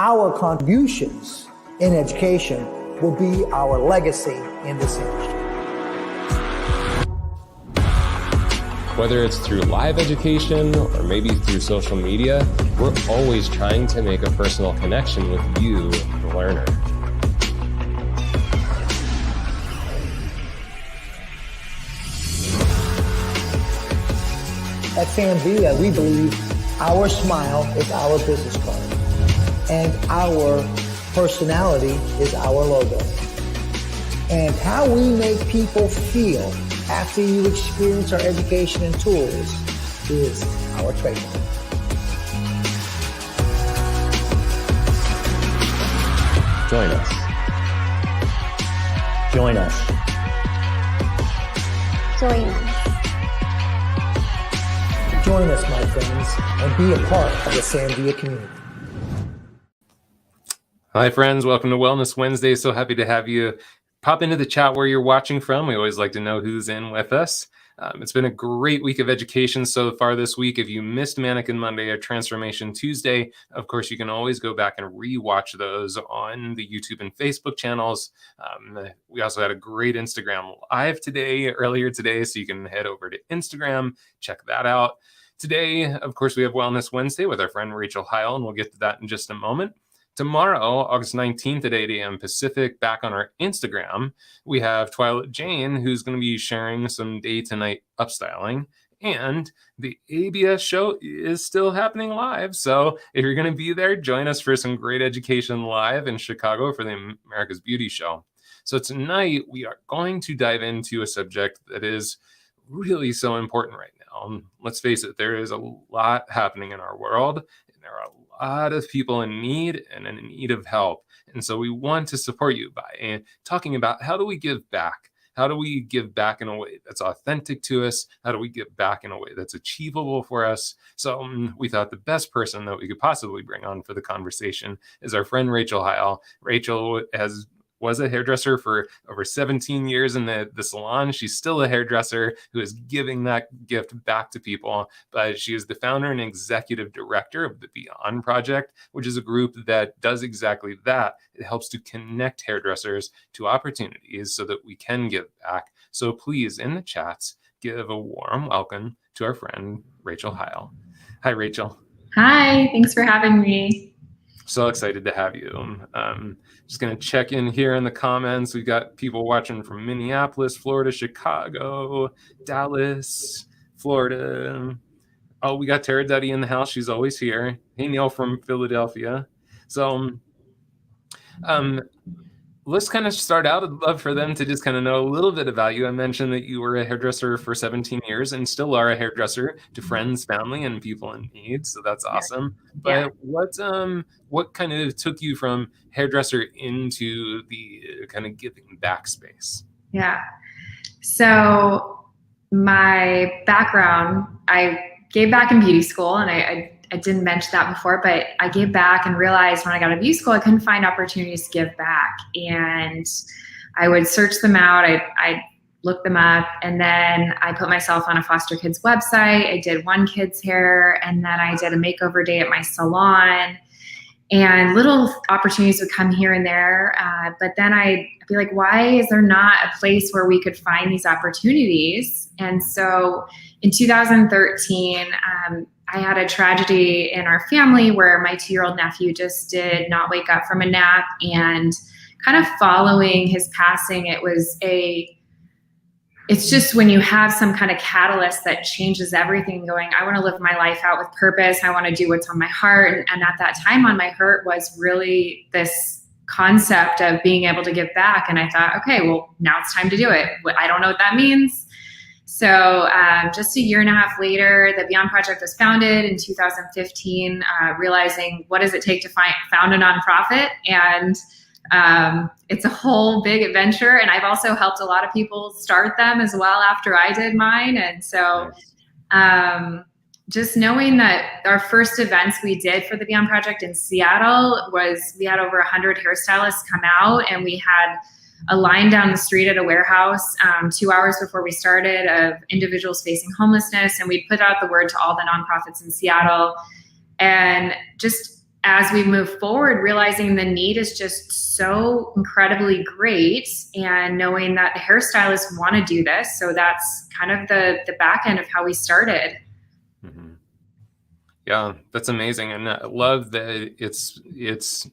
Our contributions in education will be our legacy in this industry. Whether it's through live education or maybe through social media, we're always trying to make a personal connection with you, the learner. At Sanvia, we believe our smile is our business card, and our personality is our logo. And how we make people feel after you experience our education and tools is our trademark. Join us. Join us. Join us. Join us, my friends, and be a part of the Sanvia community. Hi, friends. Welcome to Wellness Wednesday. So happy to have you pop into the chat where you're watching from. We always like to know who's in with us. It's been a great week of education so far this week. If you missed Mannequin Monday or Transformation Tuesday, of course, you can always go back and rewatch those on the YouTube and Facebook channels. We also had a great Instagram live earlier today, so you can head over to Instagram, check that out. Today, of course, we have Wellness Wednesday with our friend Rachel Hile, and we'll get to that in just a moment. Tomorrow, August 19th at 8 a.m. Pacific, back on our Instagram, we have Twilight Jane, who's going to be sharing some day-to-night upstyling. And the ABS show is still happening live. So if you're going to be there, join us for some great education live in Chicago for the America's Beauty Show. So tonight, we are going to dive into a subject that is really so important right now. Let's face it, there is a lot happening in our world, and there are a lot of people in need and in need of help. And so we want to support you by talking about how do we give back? How do we give back in a way that's authentic to us? How do we give back in a way that's achievable for us? So we thought the best person that we could possibly bring on for the conversation is our friend Rachel Hile. Rachel was a hairdresser for over 17 years in the salon. She's still a hairdresser who is giving that gift back to people. But she is the founder and executive director of the Beyond Project, which is a group that does exactly that. It helps to connect hairdressers to opportunities so that we can give back. So please, in the chats, give a warm welcome to our friend Rachel Hile. Hi, Rachel. Hi, thanks for having me. So excited to have you. Just going to check in here in the comments. We've got people watching from Minneapolis, Florida, Chicago, Dallas, Florida. Oh, we got Tara Duddy in the house. She's always here. Hey, Neil from Philadelphia. So let's kind of start out. I'd love for them to just kind of know a little bit about you. I mentioned that you were a hairdresser for 17 years and still are a hairdresser to friends, family, and people in need. So that's awesome. But what kind of took you from hairdresser into the kind of giving back space? Yeah. So my background, I gave back in beauty school, and I didn't mention that before, but I gave back and realized when I got to beauty school, I couldn't find opportunities to give back. And I would search them out. I looked them up, and then I put myself on a foster kids website. I did one kid's hair, and then I did a makeover day at my salon. And little opportunities would come here and there. But then I'd be like, why is there not a place where we could find these opportunities? And so in 2013, I had a tragedy in our family where my 2-year-old nephew just did not wake up from a nap. And kind of following his passing, it's just when you have some kind of catalyst that changes everything, going, I want to live my life out with purpose. I want to do what's on my heart. And at that time on my heart was really this concept of being able to give back. And I thought, okay, well, now it's time to do it. I don't know what that means. So just a year and a half later, the Beyond Project was founded in 2015, realizing what does it take to found a nonprofit? And it's a whole big adventure. And I've also helped a lot of people start them as well after I did mine. And so just knowing that our first events we did for the Beyond Project in Seattle was we had over 100 hairstylists come out, and we had a line down the street at a warehouse 2 hours before we started of individuals facing homelessness. And we put out the word to all the nonprofits in Seattle. And just as we move forward, realizing the need is just so incredibly great, and knowing that the hairstylists want to do this. So that's kind of the back end of how we started. Mm-hmm. Yeah, that's amazing. And I love that it's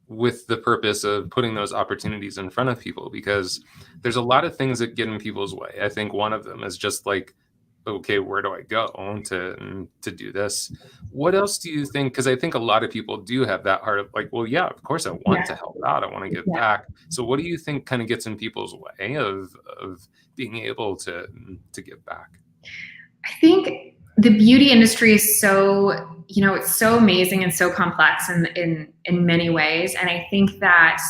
with the purpose of putting those opportunities in front of people, because there's a lot of things that get in people's way. I think one of them is just like, okay, where do I go to do this? What else do you think? Because I think a lot of people do have that heart of like, well, yeah, of course I want to help out. I want to give back. So what do you think kind of gets in people's way of being able to give back? I think the beauty industry is so, it's so amazing and so complex in many ways. And I think that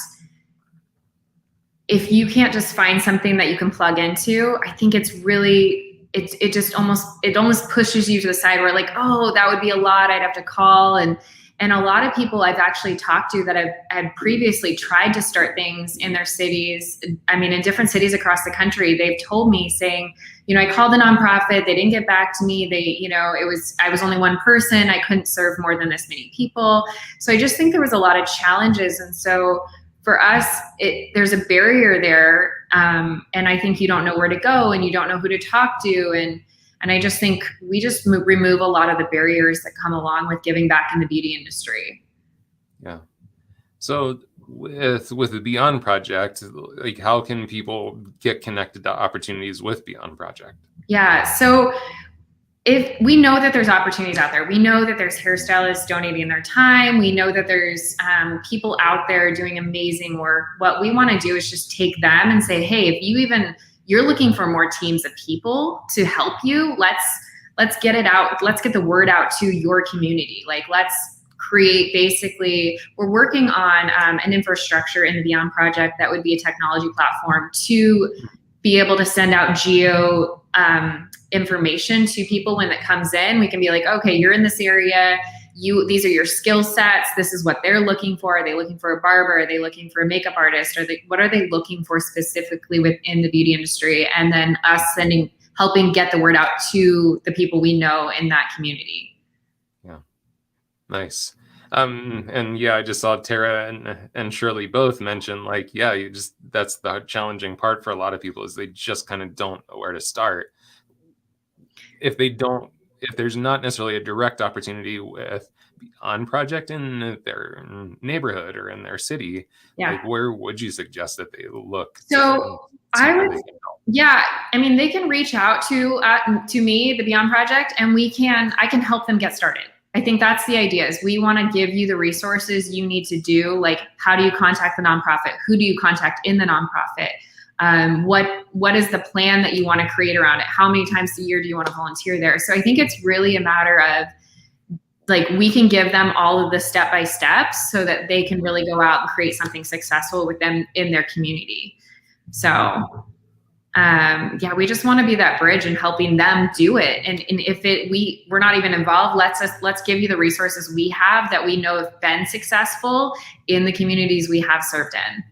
if you can't just find something that you can plug into, I think it's really, it almost pushes you to the side where like, oh, that would be a lot. I'd have to call. And a lot of people I've actually talked to that have had previously tried to start things in their cities. I mean, in different cities across the country, they've told me saying, I called a nonprofit, they didn't get back to me. I was only one person. I couldn't serve more than this many people. So I just think there was a lot of challenges. And so for us, there's a barrier there. And I think you don't know where to go and you don't know who to talk to. And I just think we just remove a lot of the barriers that come along with giving back in the beauty industry. Yeah. So with the Beyond Project, like how can people get connected to opportunities with Beyond Project? Yeah. So if we know that there's opportunities out there, we know that there's hairstylists donating their time. We know that there's people out there doing amazing work. What we want to do is just take them and say, hey, if you're looking for more teams of people to help you, let's get it out. Let's get the word out to your community. Like, let's create, basically, we're working on an infrastructure in the Beyond Project that would be a technology platform to be able to send out geo information to people when it comes in. We can be like, okay, you're in this area. These are your skill sets. This is what they're looking for. Are they looking for a barber? Are they looking for a makeup artist? What are they looking for specifically within the beauty industry? And then us helping get the word out to the people we know in that community. Yeah. Nice. And yeah, I just saw Tara and Shirley both mention like, yeah, that's the challenging part for a lot of people is they just kind of don't know where to start. If there's not necessarily a direct opportunity with Beyond Project in their neighborhood or in their city, like where would you suggest that they look? So I mean, they can reach out to me, the Beyond Project, and I can help them get started. I think that's the idea is we want to give you the resources you need to do. Like, how do you contact the nonprofit? Who do you contact in the nonprofit? What is the plan that you want to create around it? How many times a year do you want to volunteer there? So I think it's really a matter of like, we can give them all of the step-by-steps so that they can really go out and create something successful with them in their community. So we just want to be that bridge and helping them do it. And if we're not even involved, let's give you the resources we have that we know have been successful in the communities we have served in.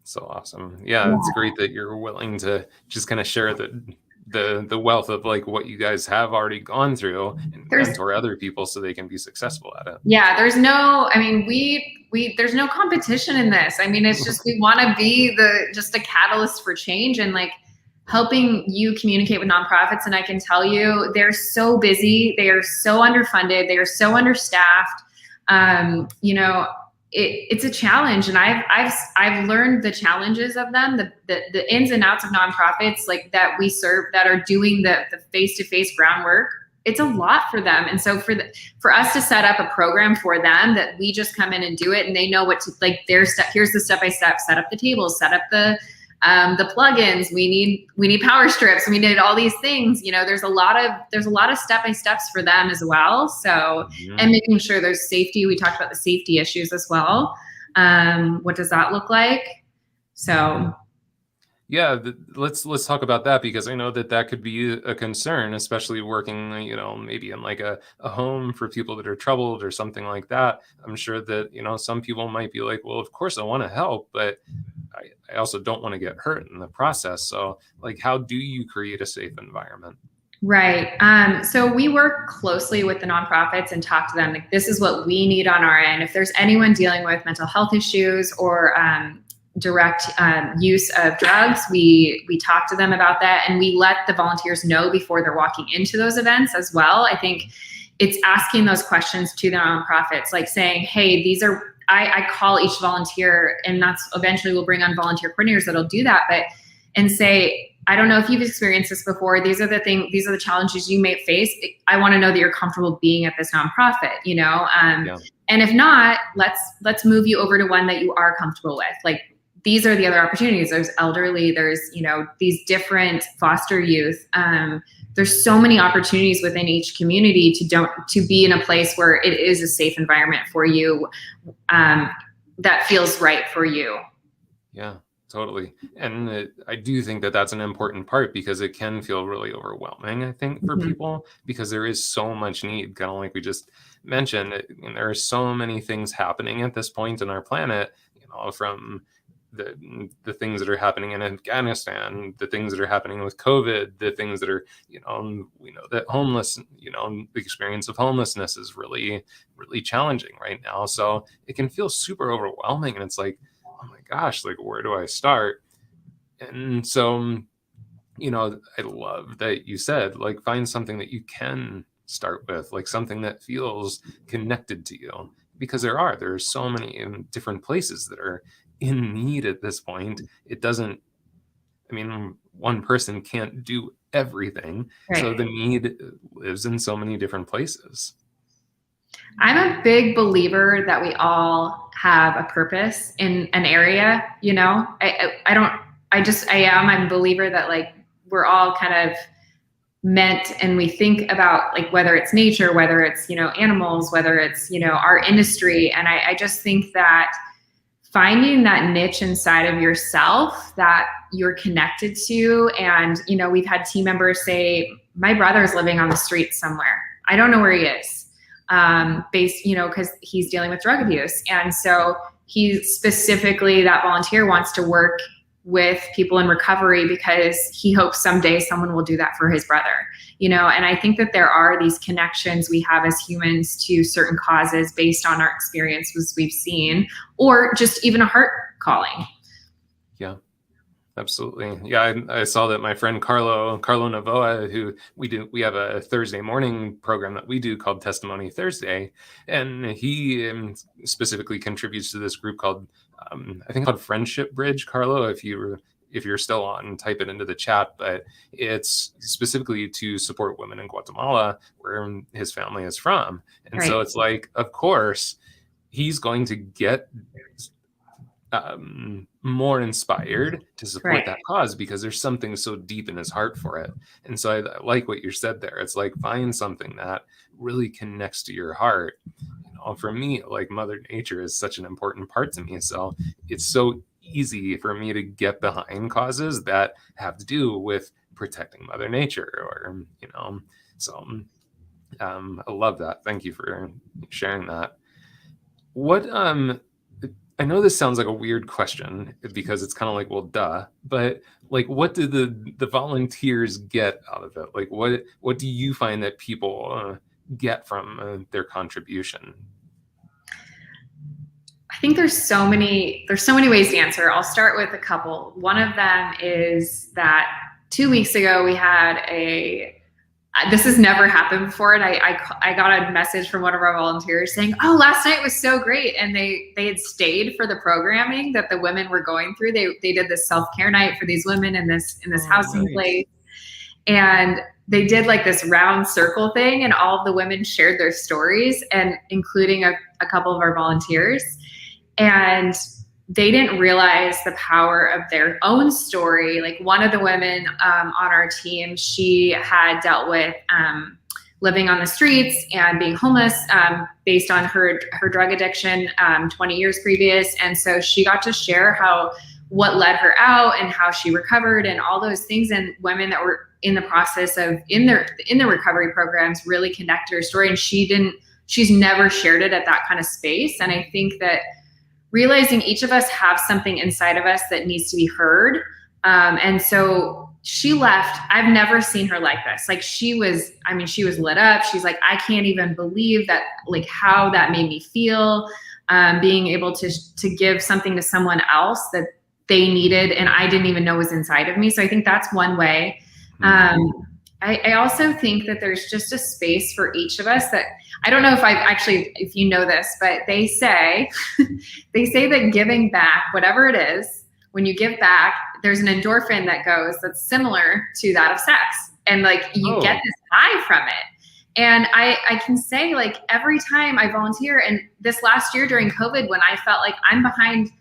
So awesome. Yeah, it's great that you're willing to just kind of share the wealth of like what you guys have already gone through and mentor other people so they can be successful at it. Yeah, there's no competition in this. I mean, it's just, we want to be just a catalyst for change and like helping you communicate with nonprofits. And I can tell you, they're so busy. They are so underfunded. They are so understaffed. It's a challenge, and I've learned the challenges of them, the ins and outs of nonprofits like that we serve that are doing the face-to-face groundwork. It's a lot for them, and so for us to set up a program for them that we just come in and do it, and they know what to like. Here's the step-by-step. Set up the tables. Set up the plugins. We need power strips. We need all these things. There's a lot of step-by-steps for them as well. So, and making sure there's safety. We talked about the safety issues as well. What does that look like? So. Yeah, let's talk about that, because I know that could be a concern, especially working, maybe in like a home for people that are troubled or something like that. I'm sure that, some people might be like, well, of course I want to help, but I also don't want to get hurt in the process. So like, how do you create a safe environment? Right. So we work closely with the nonprofits and talk to them. Like, this is what we need on our end. If there's anyone dealing with mental health issues or direct use of drugs, we talk to them about that, and we let the volunteers know before they're walking into those events as well. I think it's asking those questions to the nonprofits, like saying, hey, these are, I call each volunteer, and that's eventually we'll bring on volunteer coordinators that'll do that, but, and say, I don't know if you've experienced this before. These are the challenges you may face. I want to know that you're comfortable being at this nonprofit, you know? Yeah. And if not, let's move you over to one that you are comfortable with. Like, these are the other opportunities. There's elderly, there's, you know, these different foster youth. There's so many opportunities within each community to be in a place where it is a safe environment for you, that feels right for you. Yeah. Totally. And I do think that that's an important part, because it can feel really overwhelming, I think, for people, because there is so much need, kind of like we just mentioned. And there are so many things happening at this point in our planet, you know, from the things that are happening in Afghanistan, the things that are happening with COVID, the things that are, you know, we know that the experience of homelessness is really, really challenging right now. So it can feel super overwhelming. And it's like, oh my gosh, like, where do I start? And so, you know, I love that you said, like, find something that you can start with, like something that feels connected to you, because there are so many different places that are in need at this point. It doesn't, I mean, one person can't do everything. Right. So the need lives in so many different places. I'm a big believer that we all have a purpose in an area, you know. I'm a believer that, like, we're all kind of meant, and we think about, like, whether it's nature, whether it's, you know, animals, whether it's, you know, our industry. And I just think that finding that niche inside of yourself that you're connected to. And, you know, we've had team members say, my brother's living on the street somewhere. I don't know where he is. You know, because he's dealing with drug abuse. And so he specifically, that volunteer, wants to work with people in recovery because he hopes someday someone will do that for his brother, you know. And I think that there are these connections we have as humans to certain causes based on our experiences we've seen, or just even a heart calling. Yeah. Absolutely. Yeah, I saw that my friend Carlo Navoa, who we have a Thursday morning program that we do called Testimony Thursday, and he specifically contributes to this group called, I think called Friendship Bridge. Carlo, if you're still on, type it into the chat, but it's specifically to support women in Guatemala, where his family is from. And right. So it's like, of course, he's going to get more inspired to support right. that cause, because there's something so deep in his heart for it. And so I like what you said there. It's like, find something that really connects to your heart. You know, for me, like, Mother Nature is such an important part to me. So it's so easy for me to get behind causes that have to do with protecting Mother Nature, or, you know, so I love that. Thank you for sharing that. What, I know this sounds like a weird question, because it's kind of like, well, duh, but, like, what do the volunteers get out of it? Like, what do you find that people get from their contribution? I think there's so many ways to answer. I'll start with a couple. One of them is that 2 weeks ago we had this has never happened before, and I got a message from one of our volunteers saying, oh, last night was so great. And they had stayed for the programming that the women were going through. They did this self-care night for these women in this housing nice. Place. And they did, like, this round circle thing, and all of the women shared their stories, and including a couple of our volunteers. And they didn't realize the power of their own story. Like, one of the women on our team, she had dealt with living on the streets and being homeless based on her drug addiction 20 years previous. And so she got to share what led her out and how she recovered and all those things. And women that were in the process of in their recovery programs really connected her story. And she's never shared it at that kind of space. And I think that realizing each of us have something inside of us that needs to be heard. And so she left. I've never seen her like this. Like she was lit up. She's like, I can't even believe that, like how that made me feel, being able to give something to someone else that they needed and I didn't even know was inside of me. So I think that's one way. I also think that there's just a space for each of us that I don't know if you know this, but they say that giving back, whatever it is, when you give back, there's an endorphin that goes that's similar to that of sex. And like you get this high from it. And I can say like every time I volunteer, and this last year during COVID, when I felt like I'm behind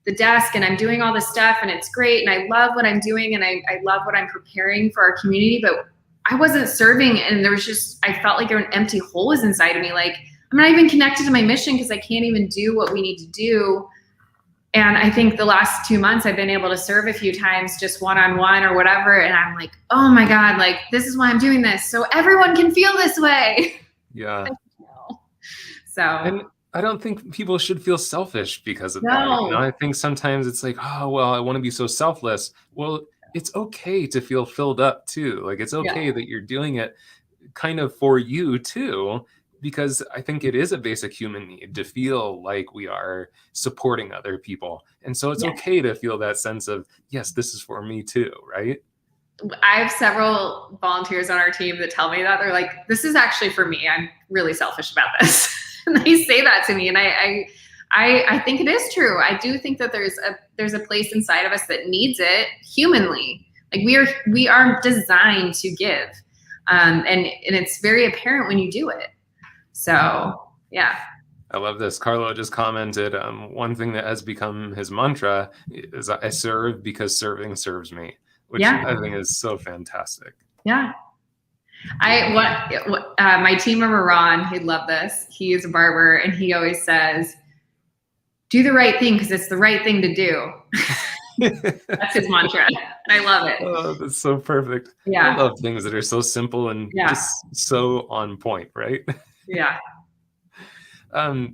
the desk and I'm doing all this stuff and it's great and I love what I'm doing and I love what I'm preparing for our community, but I wasn't serving, and there was just, I felt like an empty hole was inside of me. Like I'm not even connected to my mission because I can't even do what we need to do. And I think the last 2 months I've been able to serve a few times, just one-on-one or whatever. And I'm like, oh my God, like this is why I'm doing this. So everyone can feel this way. Yeah. So. And I don't think people should feel selfish because of that. You know, I think sometimes it's like, oh, well, I want to be so selfless. Well, it's okay to feel filled up too. Like it's okay that you're doing it kind of for you too, because I think it is a basic human need to feel like we are supporting other people. And so it's okay to feel that sense of, yes, this is for me too, right? I have several volunteers on our team that tell me that. They're like, this is actually for me. I'm really selfish about this. And they say that to me. And I think it is true. I do think that there's a place inside of us that needs it humanly. Like we are designed to give. And it's very apparent when you do it. So, yeah. I love this. Carlo just commented, one thing that has become his mantra is I serve because serving serves me, which I think is so fantastic. Yeah. My team member, Ron, he'd love this. He is a barber and he always says, do the right thing because it's the right thing to do. That's his mantra. And I love it. Oh, that's so perfect. Yeah. I love things that are so simple and just so on point, right? Yeah. I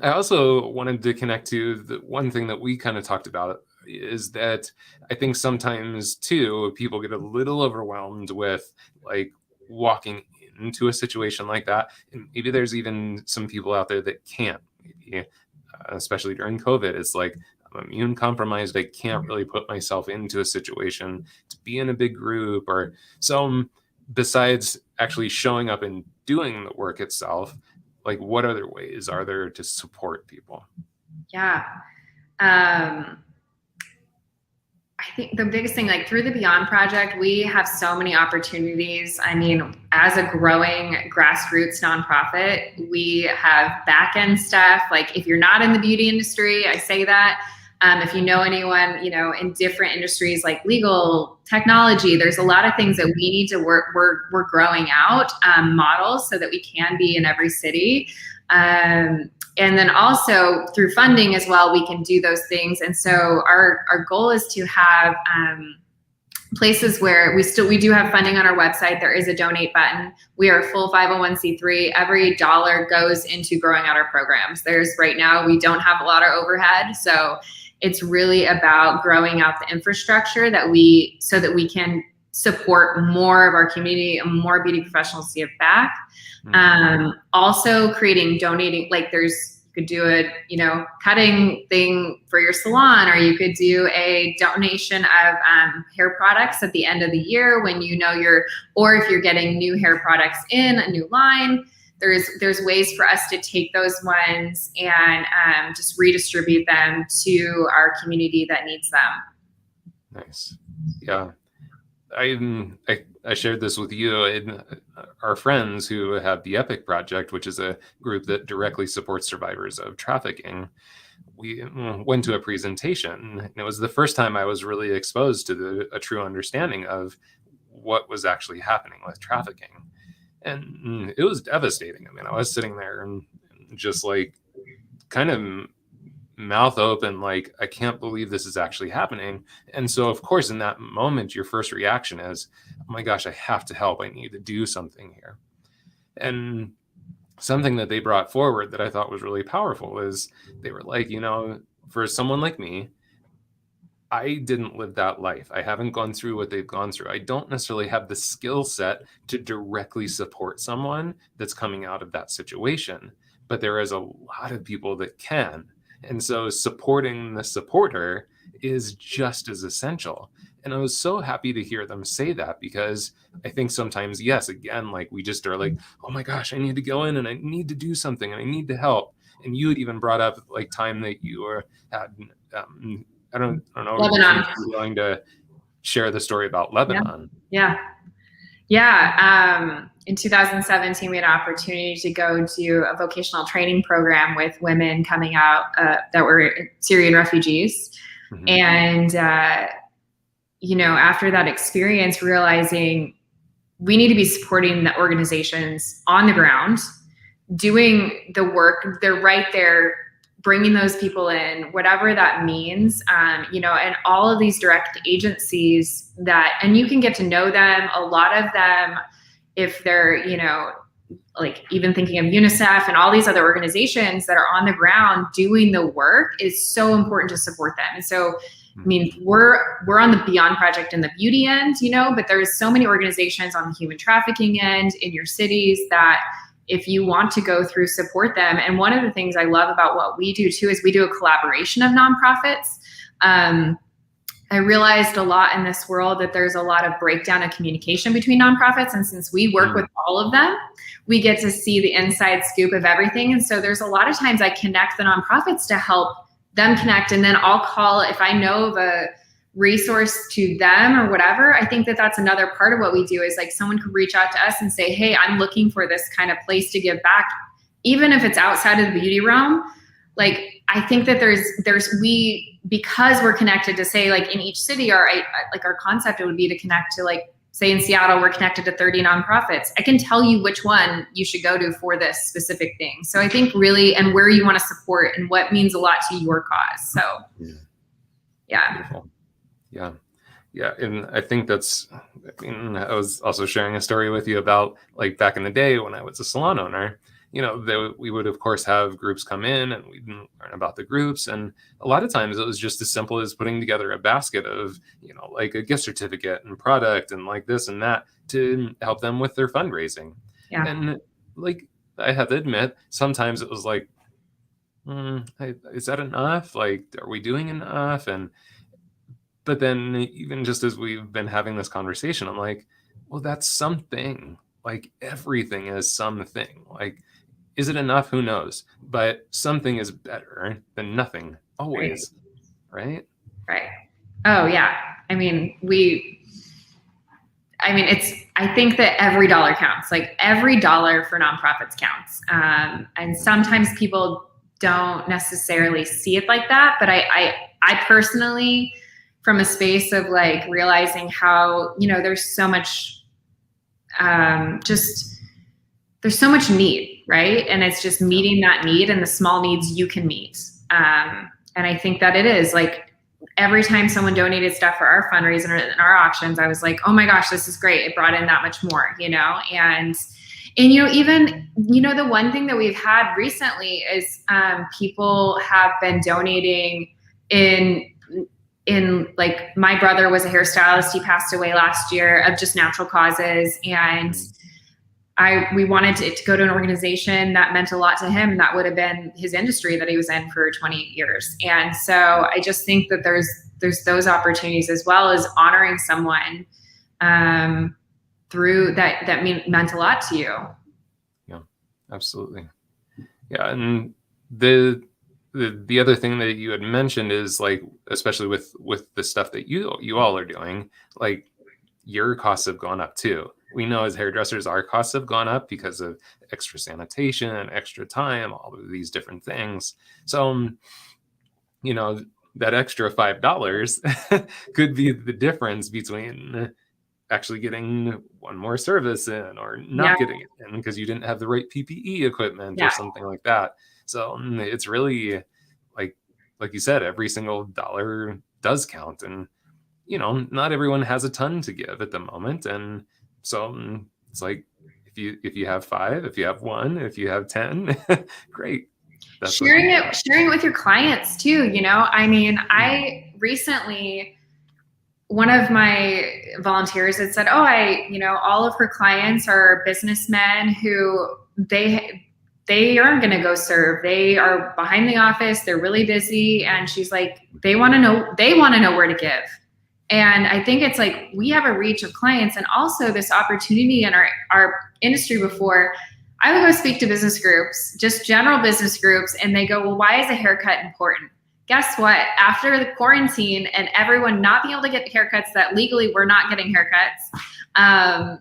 also wanted to connect to the one thing that we kind of talked about is that I think sometimes too, people get a little overwhelmed with like walking into a situation like that. And maybe there's even some people out there that can't, maybe, especially during COVID. It's like, I'm immune compromised. I can't really put myself into a situation to be in a big group or so. Besides actually showing up and doing the work itself, like what other ways are there to support people? Yeah. I think the biggest thing, like through the Beyond Project, we have so many opportunities. I mean, as a growing grassroots nonprofit, we have back-end stuff. Like if you're not in the beauty industry, I say that. If you know anyone, you know, in different industries like legal, technology, there's a lot of things that we need to work. We're growing out models so that we can be in every city. And then also through funding as well, we can do those things. And so our goal is to have places where we do have funding on our website. There is a donate button. We are a full 501c3. Every dollar goes into growing out our programs. Right now, we don't have a lot of overhead. So it's really about growing out the infrastructure so that we can support more of our community and more beauty professionals to give back. Also donating, like you could do a, cutting thing for your salon, or you could do a donation of hair products at the end of the year when or if you're getting new hair products in a new line, there's ways for us to take those ones and just redistribute them to our community that needs them. Nice. Yeah. I shared this with you and our friends who have the EPIC Project, which is a group that directly supports survivors of trafficking. We went to a presentation, and it was the first time I was really exposed to a true understanding of what was actually happening with trafficking. And it was devastating. I mean, I was sitting there and just like kind of mouth open, like, I can't believe this is actually happening. And so, of course, in that moment, your first reaction is, oh my gosh, I have to help. I need to do something here. And something that they brought forward that I thought was really powerful is they were like, for someone like me, I didn't live that life. I haven't gone through what they've gone through. I don't necessarily have the skill set to directly support someone that's coming out of that situation, but there is a lot of people that can. And so supporting the supporter is just as essential. And I was so happy to hear them say that, because I think sometimes, yes, again, like we just are like, oh my gosh, I need to go in and I need to do something and I need to help. And you had even brought up like time that you had, I don't know Lebanon. if you're willing to share the story about Lebanon. Yeah. In 2017, we had an opportunity to go do a vocational training program with women coming out that were Syrian refugees. Mm-hmm. And, after that experience, realizing we need to be supporting the organizations on the ground, doing the work. They're right there, bringing those people in, whatever that means, and all of these direct agencies and you can get to know them, a lot of them, if they're, like even thinking of UNICEF and all these other organizations that are on the ground doing the work, is so important to support them. And so, I mean, we're on the Beyond Project and the beauty end, but there's so many organizations on the human trafficking end in your cities that if you want to go through, support them. And one of the things I love about what we do too is we do a collaboration of nonprofits. I realized a lot in this world that there's a lot of breakdown of communication between nonprofits. And since we work with all of them, we get to see the inside scoop of everything. And so there's a lot of times I connect the nonprofits to help them connect. And then I'll call, if I know of a resource to them or whatever. I think that that's another part of what we do, is like someone could reach out to us and say, hey, I'm looking for this kind of place to give back, even if it's outside of the beauty realm. Like, I think that because we're connected to, say, like in each city, our concept, it would be to connect to, like, say in Seattle, we're connected to 30 nonprofits. I can tell you which one you should go to for this specific thing. So I think really, and where you want to support and what means a lot to your cause. So yeah. Beautiful. Yeah. And I think that's, I was also sharing a story with you about, like, back in the day when I was a salon owner, we would of course have groups come in and we'd learn about the groups. And a lot of times it was just as simple as putting together a basket of, like a gift certificate and product and like this and that to help them with their fundraising. Yeah. And like, I have to admit, sometimes it was like, is that enough? Like, are we doing enough? But then even just as we've been having this conversation, I'm like, well, that's something. Like, everything is something. Like, is it enough? Who knows? But something is better than nothing, always. Right? Right. Oh, yeah. I think that every dollar counts. Like, every dollar for nonprofits counts. And sometimes people don't necessarily see it like that. But I personally, from a space of like realizing how, there's so much, there's so much need, right? And it's just meeting that need and the small needs you can meet. And I think that it is like, every time someone donated stuff for our fundraiser and our auctions, I was like, oh my gosh, this is great. It brought in that much more, and even, the one thing that we've had recently is people have been donating in like, my brother was a hairstylist. He passed away last year of just natural causes. And we wanted to go to an organization that meant a lot to him. And that would have been his industry that he was in for 20 years. And so I just think that there's those opportunities, as well as honoring someone through that meant a lot to you. Yeah, absolutely. Yeah. And the other thing that you had mentioned is, like, especially with the stuff that you all are doing, like, your costs have gone up too. We know as hairdressers, our costs have gone up because of extra sanitation, extra time, all of these different things. So, that extra $5 could be the difference between actually getting one more service in or not getting it in because you didn't have the right PPE equipment or something like that. So it's really, like you said, every single dollar does count. And, not everyone has a ton to give at the moment. And so it's like, if you have 5, if you have 1, if you have 10, great. That's sharing it with your clients too. recently, one of my volunteers had said, all of her clients are businessmen who they aren't going to go serve. They are behind the office. They're really busy. And she's like, they want to know where to give. And I think it's like, we have a reach of clients and also this opportunity in our industry. Before, I would go speak to business groups, just general business groups, and they go, well, why is a haircut important? Guess what? After the quarantine and everyone not being able to get haircuts that legally we're not getting haircuts,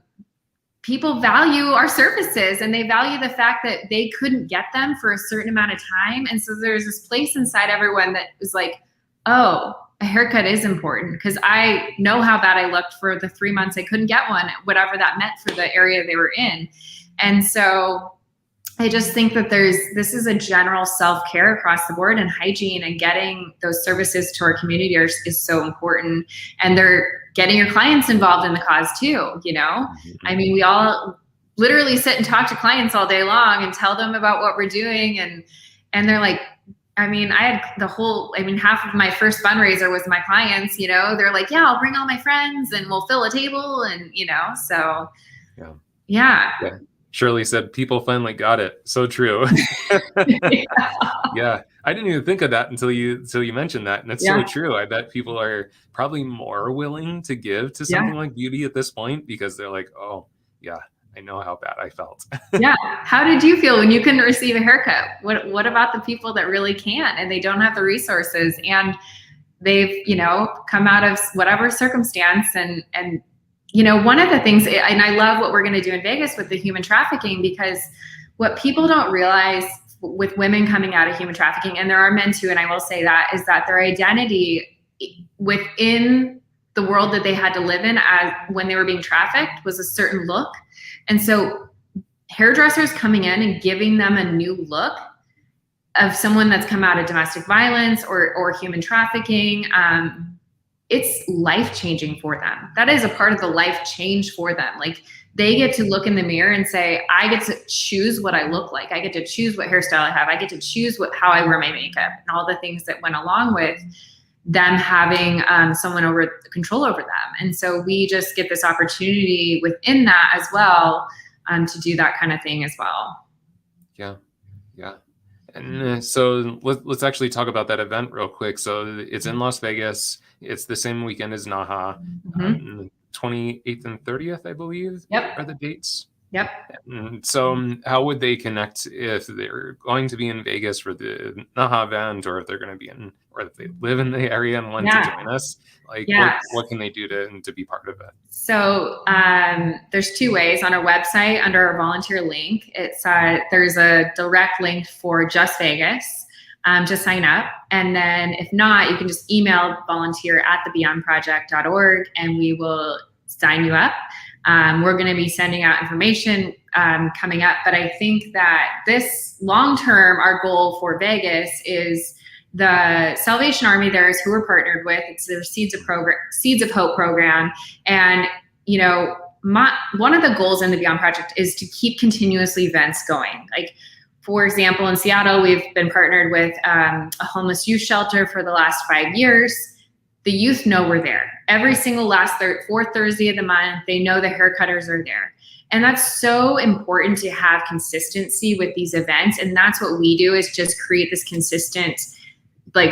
people value our services, and they value the fact that they couldn't get them for a certain amount of time. And so there's this place inside everyone that is like, oh, a haircut is important, because I know how bad I looked for the 3 months I couldn't get one, whatever that meant for the area they were in. And so I just think that this is a general self-care across the board, and hygiene and getting those services to our community is so important. And they're getting your clients involved in the cause too, you know? I mean, we all literally sit and talk to clients all day long and tell them about what we're doing. And they're like, I mean, half of my first fundraiser was my clients, you know, they're like, yeah, I'll bring all my friends and we'll fill a table, and, you know, so yeah. Shirley said, people finally got it. So true. Yeah. I didn't even think of that until you mentioned that. And it's so true. I bet people are probably more willing to give to something like beauty at this point, because they're like, oh yeah, I know how bad I felt. Yeah. How did you feel when you couldn't receive a haircut? What about the people that really can't, and they don't have the resources, and they've, you know, come out of whatever circumstance, and you know, one of the things, and I love what we're going to do in Vegas with the human trafficking, because what people don't realize with women coming out of human trafficking, and there are men too, and I will say that, is that their identity within the world that they had to live in as when they were being trafficked was a certain look. And so hairdressers coming in and giving them a new look of someone that's come out of domestic violence or human trafficking, it's life-changing for them. That is a part of the life change for them. Like, they get to look in the mirror and say, I get to choose what I look like. I get to choose what hairstyle I have. I get to choose how I wear my makeup, and all the things that went along with them having someone control over them. And so we just get this opportunity within that as well, to do that kind of thing as well. Yeah. Yeah. And so let's actually talk about that event real quick. So it's in Las Vegas. It's the same weekend as NAHA. 28th and 30th, I believe, are the dates. Yep. And so how would they connect if they're going to be in Vegas for the NAHA event, or if they're going to be or if they live in the area and want to join us? Like, what can they do to be part of it? So there's two ways. On our website, under our volunteer link, there's a direct link for just Vegas to sign up. And then if not, you can just email volunteer@thebeyondproject.org, and we will sign you up. We're going to be sending out information coming up, but I think that this long-term, our goal for Vegas is the Salvation Army there is who we're partnered with. It's their Seeds of Hope program. And, you know, one of the goals in the Beyond Project is to keep continuously events going. Like, for example, in Seattle, we've been partnered with a homeless youth shelter for the last 5 years. The youth know we're there. Every single fourth Thursday of the month, they know the haircutters are there. And that's so important to have consistency with these events. And that's what we do, is just create this consistent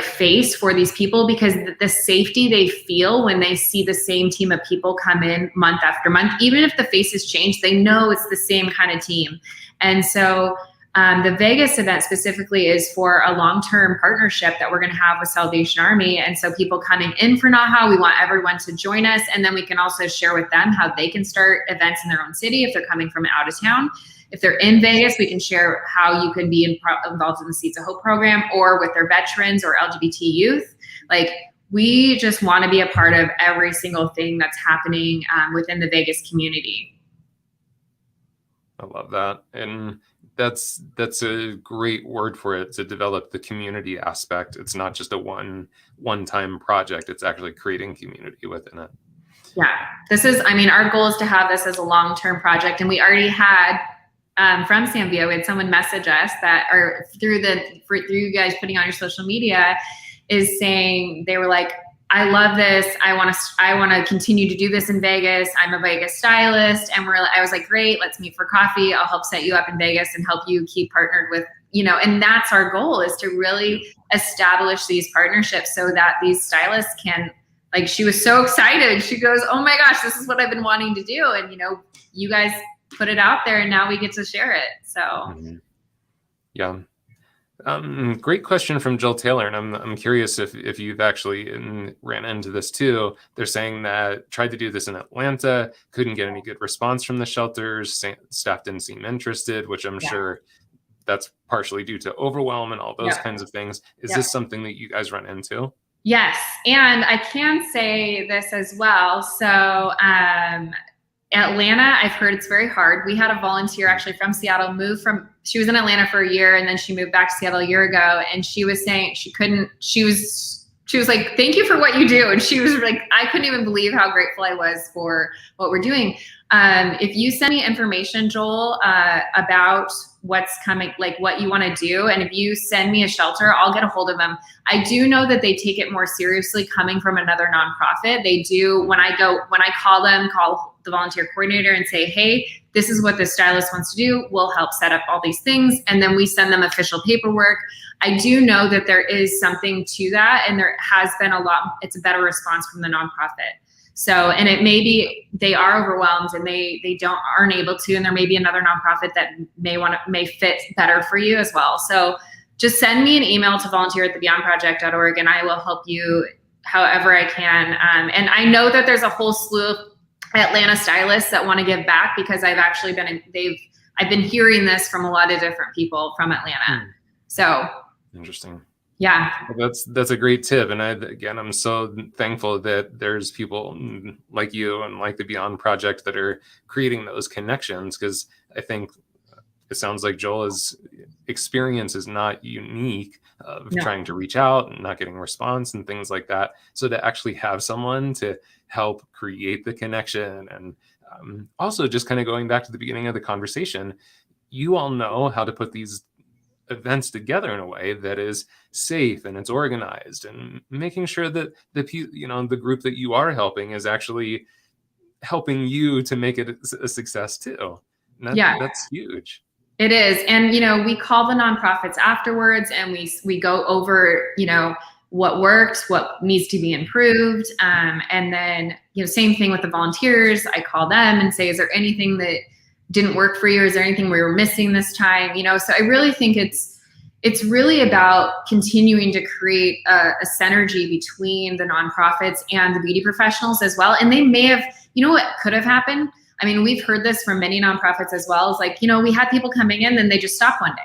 face for these people, because the safety they feel when they see the same team of people come in month after month, even if the faces change, they know it's the same kind of team. And so the Vegas event specifically is for a long-term partnership that we're going to have with Salvation Army. And so people coming in for NAHA, we want everyone to join us. And then we can also share with them how they can start events in their own city if they're coming from out of town. If they're in Vegas, we can share how you can be involved in the Seeds of Hope program, or with their veterans or LGBT youth. Like, we just want to be a part of every single thing that's happening within the Vegas community. I love that. And that's a great word for it, to develop the community aspect. It's not just a one-time project. It's actually creating community within it. Yeah, our goal is to have this as a long-term project. And we already had, from Sanvio, we had someone message us that, or through you guys putting on your social media, is saying, they were like, I love this. I want to continue to do this in Vegas. I'm a Vegas stylist. And I was like, great, let's meet for coffee. I'll help set you up in Vegas and help you keep partnered with, and that's our goal, is to really establish these partnerships so that these stylists can, like, she was so excited. She goes, oh my gosh, this is what I've been wanting to do. And, you guys put it out there and now we get to share it. So. Yeah. Great question from Jill Taylor, and I'm curious if you've actually ran into this too. They're saying that tried to do this in Atlanta, couldn't get any good response from the shelters. Staff didn't seem interested, which I'm sure that's partially due to overwhelm and all those kinds of things. Is this something that you guys run into? Yes, and I can say this as well. So Atlanta, I've heard it's very hard. We had a volunteer actually from Seattle she was in Atlanta for a year and then she moved back to Seattle a year ago, and she was saying she was like, thank you for what you do. And she was like, I couldn't even believe how grateful I was for what we're doing. If you send me information, Joel, about what's coming, like what you want to do, and if you send me a shelter, I'll get a hold of them. I do know that they take it more seriously coming from another nonprofit. They do. When I call the volunteer coordinator and say, hey, this is what the stylist wants to do, we'll help set up all these things. And then we send them official paperwork. I do know that there is something to that. And there has been it's a better response from the nonprofit. So, and it may be they are overwhelmed and they aren't able to, and there may be another nonprofit that may fit better for you as well. So just send me an email to volunteer@thebeyondproject.org and I will help you however I can. And I know that there's a whole slew of Atlanta stylists that want to give back, because I've actually I've been hearing this from a lot of different people from Atlanta. So interesting. Yeah. That's a great tip. And I'm so thankful that there's people like you and like the Beyond Project that are creating those connections, because I think it sounds like Joel's experience is not unique of trying to reach out and not getting response and things like that. So to actually have someone to help create the connection, and also just kind of going back to the beginning of the conversation, you all know how to put these events together in a way that is safe and it's organized, and making sure that the group that you are helping is actually helping you to make it a success too. That's huge. It is. And, we call the nonprofits afterwards and we go over, what worked, what needs to be improved. And then, same thing with the volunteers. I call them and say, is there anything that didn't work for you? Is there anything we were missing this time? So I really think it's really about continuing to create a synergy between the nonprofits and the beauty professionals as well. And they may have, what could have happened? I mean, we've heard this from many nonprofits as well. It's like, we had people coming in, then they just stopped one day.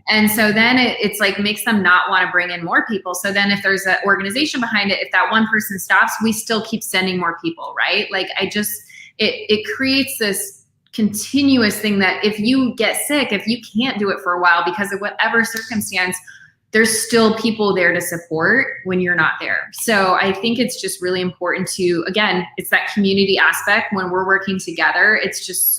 And so then it's like makes them not want to bring in more people. So then if there's an organization behind it, if that one person stops, we still keep sending more people, right? Like it creates this continuous thing that if you get sick, if you can't do it for a while because of whatever circumstance, there's still people there to support when you're not there. So I think it's just really important to, again, it's that community aspect. When we're working together, it's just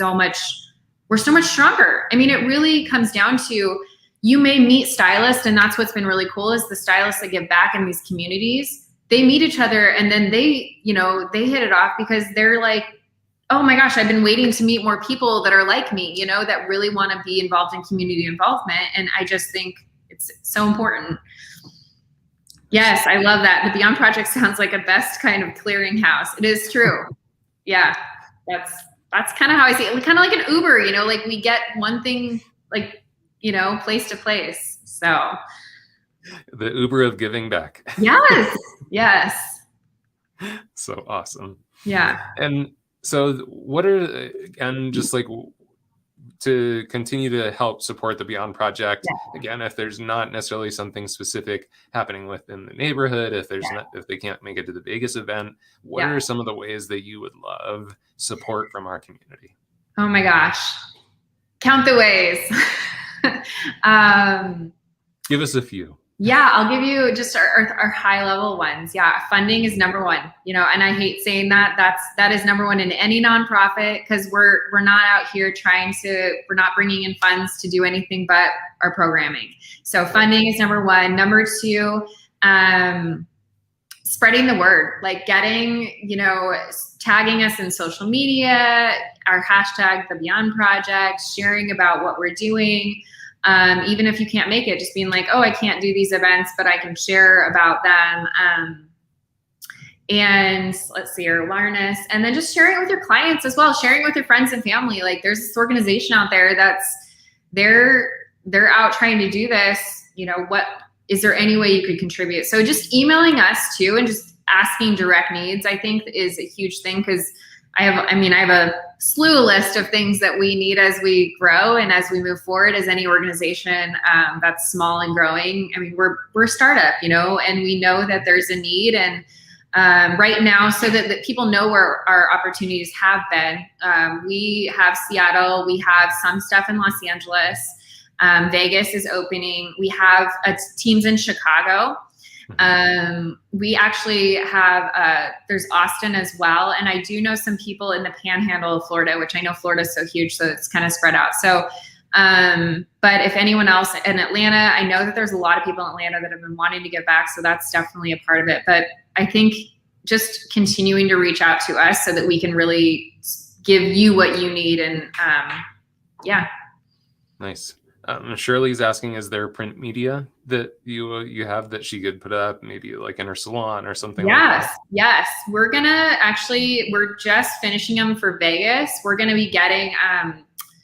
we're so much stronger. I mean, it really comes down to, you may meet stylists, and that's what's been really cool is the stylists that give back in these communities, they meet each other and then they hit it off because they're like, oh my gosh, I've been waiting to meet more people that are like me, that really want to be involved in community involvement. And I just think it's so important. Yes, I love that. The Beyond Project sounds like a best kind of clearinghouse. It is true. Yeah, that's kind of how I see it. Kind of like an Uber, like we get one thing, like, place to place. So the Uber of giving back. Yes. Yes. So awesome. Yeah. And so what are, again, just like to continue to help support the Beyond Project, again, if there's not necessarily something specific happening within the neighborhood, if they can't make it to the Vegas event, what are some of the ways that you would love support from our community? Oh my gosh. Count the ways. Give us a few. Yeah, I'll give you just our high level ones. Yeah, funding is number one, and I hate saying that. That is number one in any nonprofit, because we're not out here we're not bringing in funds to do anything but our programming. So funding is number one. Number two, spreading the word, like getting, tagging us in social media, our hashtag, the Beyond Project, sharing about what we're doing. Even if you can't make it, just being like, oh, I can't do these events, but I can share about them. And let's see, your awareness, and then just sharing with your clients as well, sharing with your friends and family. Like there's this organization out there they're out trying to do this. What is there any way you could contribute? So just emailing us too, and just asking direct needs, I think is a huge thing, because I have a slew list of things that we need as we grow and as we move forward as any organization that's small and growing. I mean, we're a startup, and we know that there's a need. And right now, so that people know where our opportunities have been, we have Seattle, we have some stuff in Los Angeles, Vegas is opening, we have teams in Chicago. We actually have, there's Austin as well. And I do know some people in the panhandle of Florida, which I know Florida is so huge, so it's kind of spread out. So, but if anyone else in Atlanta, I know that there's a lot of people in Atlanta that have been wanting to give back. So that's definitely a part of it. But I think just continuing to reach out to us so that we can really give you what you need. And, yeah. Nice. Shirley's asking, is there print media that you have that she could put up, maybe like in her salon or something? Yes, like that? Yes. We're just finishing them for Vegas. We're going to be getting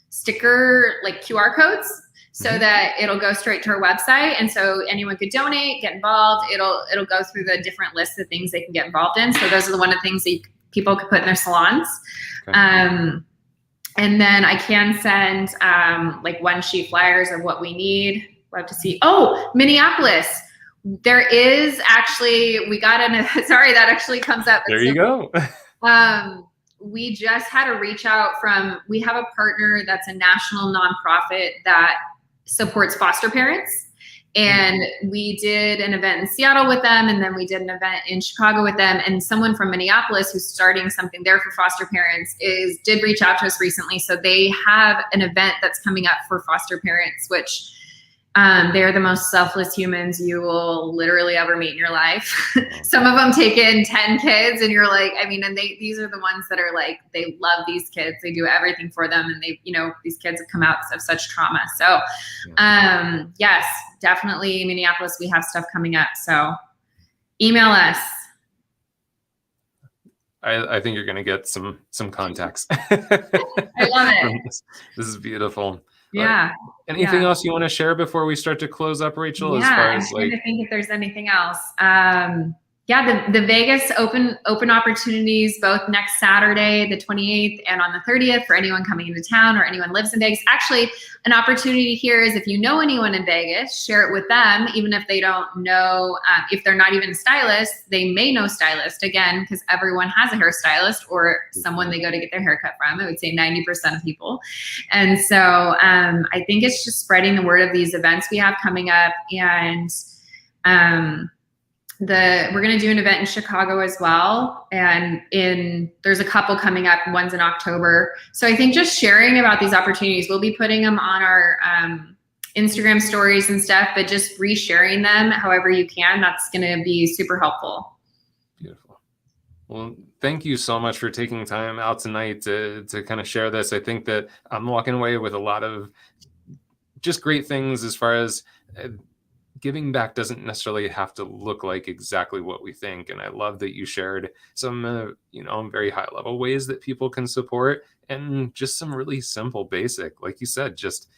sticker, like QR codes, so that it'll go straight to our website. And so anyone could donate, get involved. It'll go through the different lists of things they can get involved in. So those are one of the things that people could put in their salons. Okay. And then I can send like one sheet flyers of what we need. We'll have to see. Oh, Minneapolis. There is actually, sorry, that actually comes up. There you go. We just had a reach out we have a partner that's a national nonprofit that supports foster parents. And we did an event in Seattle with them, and then we did an event in Chicago with them. And someone from Minneapolis who's starting something there for foster parents did reach out to us recently. So they have an event that's coming up for foster parents, which they're the most selfless humans you will literally ever meet in your life. Some of them take in 10 kids, and you're like, and these are the ones that are like, they love these kids. They do everything for them. And these kids have come out of such trauma. So, yes, definitely Minneapolis, we have stuff coming up. So email us. I think you're going to get some contacts. I love it. This is beautiful. Yeah. Anything else you want to share before we start to close up, Rachel? Yeah, as far as I'm trying to think if there's anything else. The Vegas open opportunities both next Saturday, the 28th, and on the 30th for anyone coming into town or anyone lives in Vegas. Actually, an opportunity here is if you know anyone in Vegas, share it with them, even if they don't know, if they're not even a stylist, they may know stylist, again, because everyone has a hairstylist or someone they go to get their haircut from. I would say 90% of people. And so I think it's just spreading the word of these events we have coming up. And we're going to do an event in Chicago as well. And there's a couple coming up. One's in October. So I think just sharing about these opportunities, we'll be putting them on our Instagram stories and stuff, but just resharing them however you can, that's going to be super helpful. Beautiful. Well, thank you so much for taking time out tonight to kind of share this. I think that I'm walking away with a lot of just great things as far as giving back doesn't necessarily have to look like exactly what we think. And I love that you shared some, very high level ways that people can support, and just some really simple, basic, like you said, just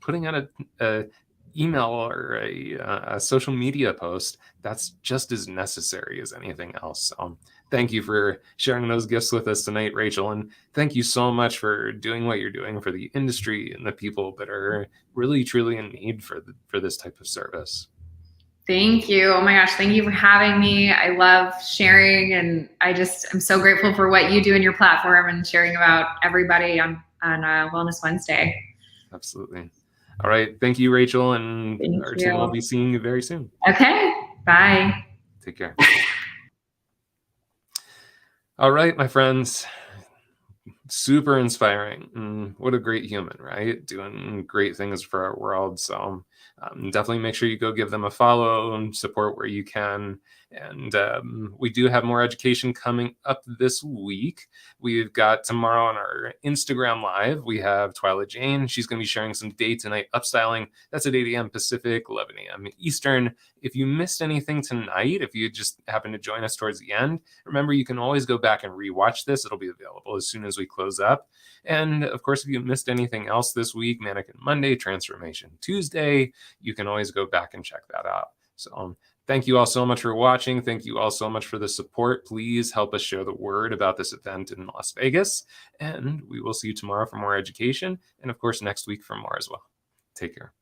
putting out a email or a social media post. That's just as necessary as anything else. Thank you for sharing those gifts with us tonight, Rachel. And thank you so much for doing what you're doing for the industry and the people that are really, truly in need for this type of service. Thank you. Oh my gosh. Thank you for having me. I love sharing, and I'm so grateful for what you do in your platform and sharing about everybody on Wellness Wednesday. Absolutely. All right. Thank you, Rachel. And our team will be seeing you very soon. Okay. Bye. Take care. All right, my friends. Super inspiring. What a great human, right? Doing great things for our world. So Definitely make sure you go give them a follow and support where you can. And we do have more education coming up this week. We've got tomorrow on our Instagram Live, we have Twyla Jane. She's going to be sharing some day to night upstyling. That's at 8 a.m. Pacific, 11 a.m. Eastern. If you missed anything tonight, if you just happen to join us towards the end, remember you can always go back and rewatch this. It'll be available as soon as we close up. And of course, if you missed anything else this week, Mannequin Monday, Transformation Tuesday, you can always go back and check that out. So thank you all so much for watching. Thank you all so much for the support. Please help us share the word about this event in Las Vegas. And we will see you tomorrow for more education. And of course, next week for more as well. Take care.